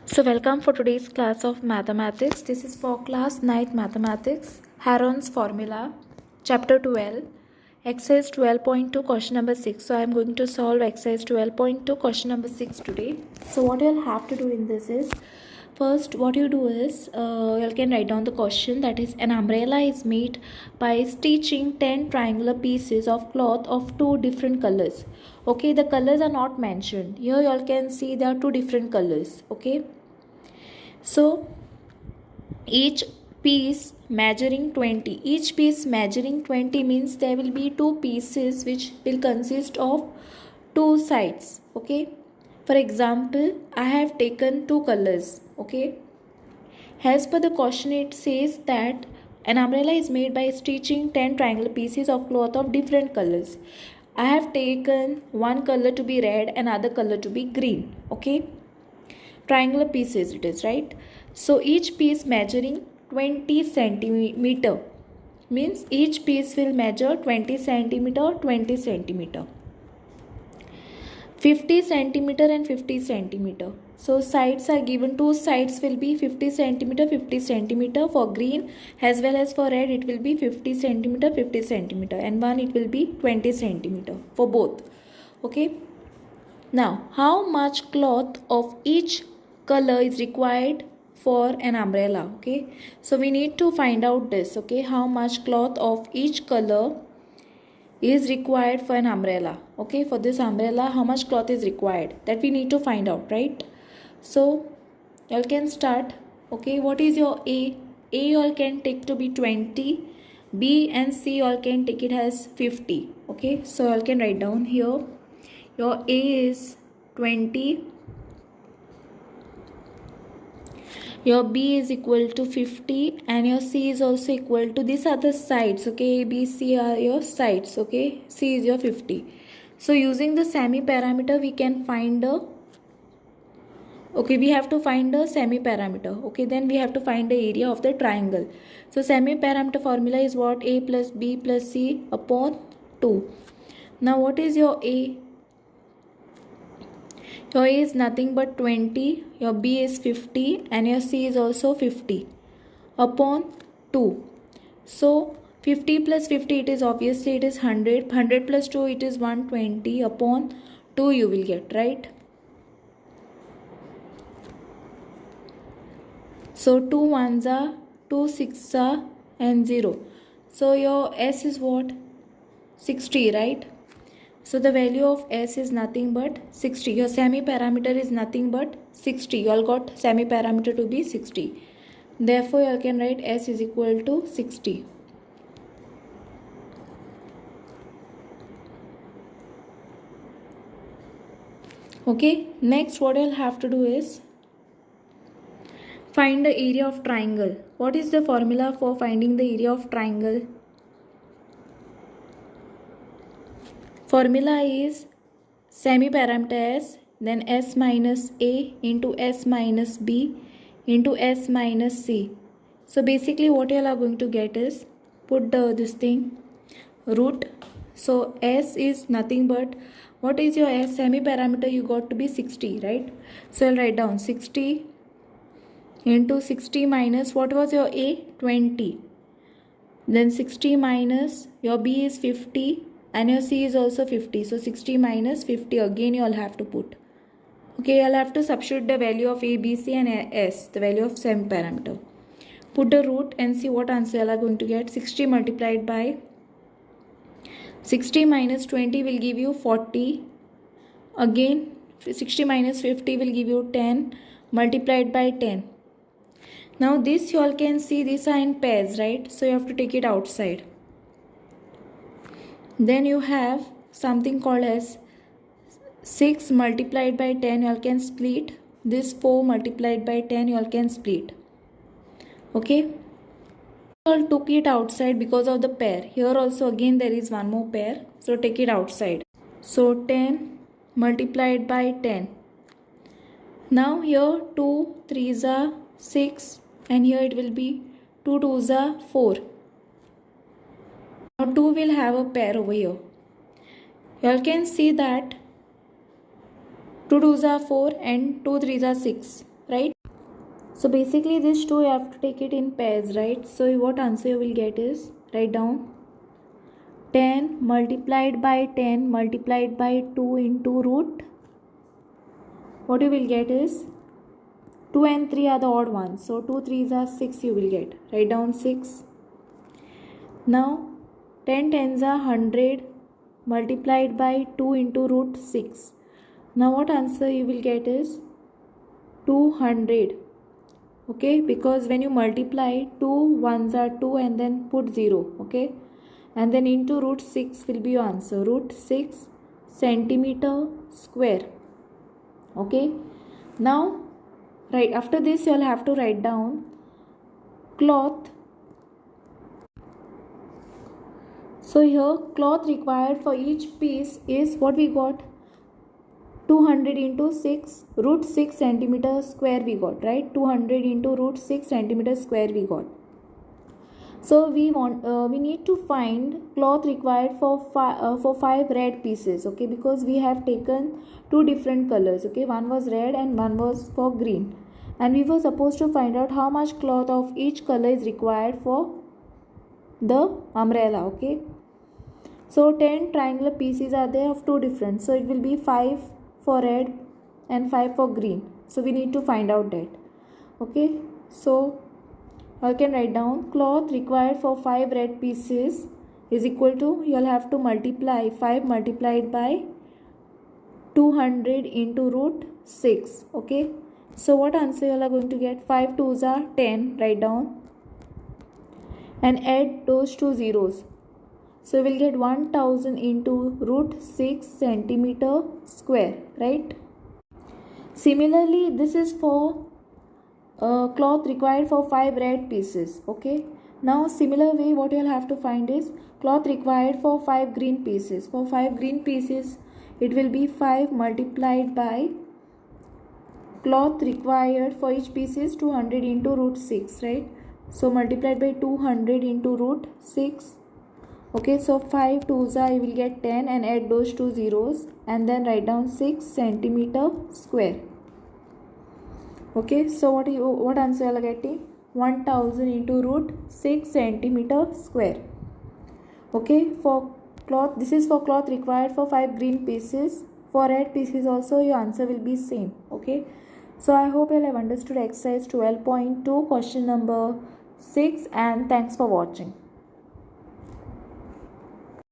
So welcome for today's class of mathematics. This is for class 9th mathematics, Heron's formula, chapter 12, exercise 12.2, question number 6. So I am going to solve exercise 12.2, question number 6 today. So what you'll have to do in this is, first what you do is, you can write down the question, that is, an umbrella is made by stitching 10 triangular pieces of cloth of 2 different colors. Okay, the colors are not mentioned. Here you all can see there are 2 different colors. Okay. So each piece measuring 20. Each piece measuring 20 means there will be 2 pieces which will consist of 2 sides. Okay. For example, I have taken 2 colors. Okay. As per the question, it says that an umbrella is made by stitching 10 triangular pieces of cloth of different colors. I have taken one color to be red and other color to be green. Okay. Triangular pieces it is, right? So each piece measuring 20 centimeter means each piece will measure 20 centimeter, 50 centimeter and 50 centimeter. So sides are given, 2 sides will be 50 centimeter for green, as well as for red it will be 50 centimeter, and one it will be 20 centimeter for both. Okay. Now, how much cloth of each color is required for an umbrella? Okay, so we need to find out this. Okay, how much cloth of each color is required for an umbrella? Okay, for this umbrella, how much cloth is required? That we need to find out, right? So, you all can start. Okay, what is your A? A you all can take to be 20. B and C you all can take it as 50. Okay, so you all can write down here. Your A is 20, your B is equal to 50, and your C is also equal to, these are the sides. Okay, A, B, C are your sides. Okay, C is your 50. So using the semi parameter we can find the, okay, we have to find the semi parameter. Okay, then we have to find the area of the triangle. So semi parameter formula is what? A plus B plus C upon 2. Now what is your A? Your A is nothing but 20, your B is 50, and your C is also 50 upon 2. So 50 plus 50, it is obviously it is 100. 100 plus 2, it is 120 upon 2 you will get, right? So 2 ones are 2 6 are and 0. So your S is what? 60, right? So the value of S is nothing but 60. Your semi parameter is nothing but 60. You all got semi parameter to be 60. Therefore, you all can write S is equal to 60. Okay. Next, what you'll have to do is find the area of triangle. What is the formula for finding the area of triangle? Formula is semi parameter S, then S minus A into S minus B into S minus C. So basically what you all are going to get is, put this thing, root. So S is nothing but, what is your S? Semi parameter you got to be 60, right? So I'll write down 60 into 60 minus, what was your A? 20. Then 60 minus, your B is 50 and your C is also 50. So 60 minus 50 again you all have to put. Okay, I'll have to substitute the value of A, B, C and S, the value of semi parameter. Put the root and see what answer you are going to get. 60 multiplied by 60 minus 20 will give you 40. Again 60 minus 50 will give you 10 multiplied by 10. Now this you all can see, these are in pairs, right? So you have to take it outside. Then you have something called as 6 multiplied by 10 you all can split. This 4 multiplied by 10 you all can split. Okay. You all took it outside because of the pair. Here also again there is one more pair. So take it outside. So 10 multiplied by 10. Now here 2 3s are 6 and here it will be 2 2s are 4. Now 2 will have a pair over here. You all can see that 2 2s are 4 and 2 3s are 6, right? So basically this two you have to take it in pairs, right? So what answer you will get is, write down 10 multiplied by 10 multiplied by 2 into root. What you will get is 2 and 3 are the odd ones. So 2 3s are 6 you will get. Write down 6. Now 10 tens are 100 multiplied by 2 into root 6. Now what answer you will get is 200. Okay, because when you multiply 2 ones are 2 and then put 0. Okay, and then into root 6 will be your answer, root 6 centimeter square. Okay, now right after this you will have to write down cloth. So here cloth required for each piece is what we got, 200 into 6 root 6 centimeter square we got, right? 200 into root 6 centimeter square we got. So we need to find cloth required for 5 red pieces. Okay, because we have taken 2 different colors. Okay, one was red and one was for green, and we were supposed to find out how much cloth of each color is required for the umbrella. Okay, so 10 triangular pieces are there of 2 different, so it will be 5 for red and 5 for green. So we need to find out that. Okay, so I can write down cloth required for 5 red pieces is equal to, you will have to multiply 5 multiplied by 200 into root 6. Okay, so what answer you are going to get, 5 2s are 10, write down, and add those 2 zeros. So we will get 1000 into root 6 centimeter square, right? Similarly, this is for cloth required for 5 red pieces. Okay, now similar way what you will have to find is cloth required for 5 green pieces. For 5 green pieces it will be 5 multiplied by cloth required for each piece is 200 into root 6, right? So multiplied by 200 into root 6. Okay, so 5 2s are, you will get 10 and add those 2 zeros and then write down 6 centimeter square. Okay, so what answer you are getting, 1000 into root 6 centimeter square. Okay, for cloth, this is for cloth required for 5 green pieces. For red pieces also your answer will be same. Okay, so I hope you have understood exercise 12.2 question number 6, and thanks for watching.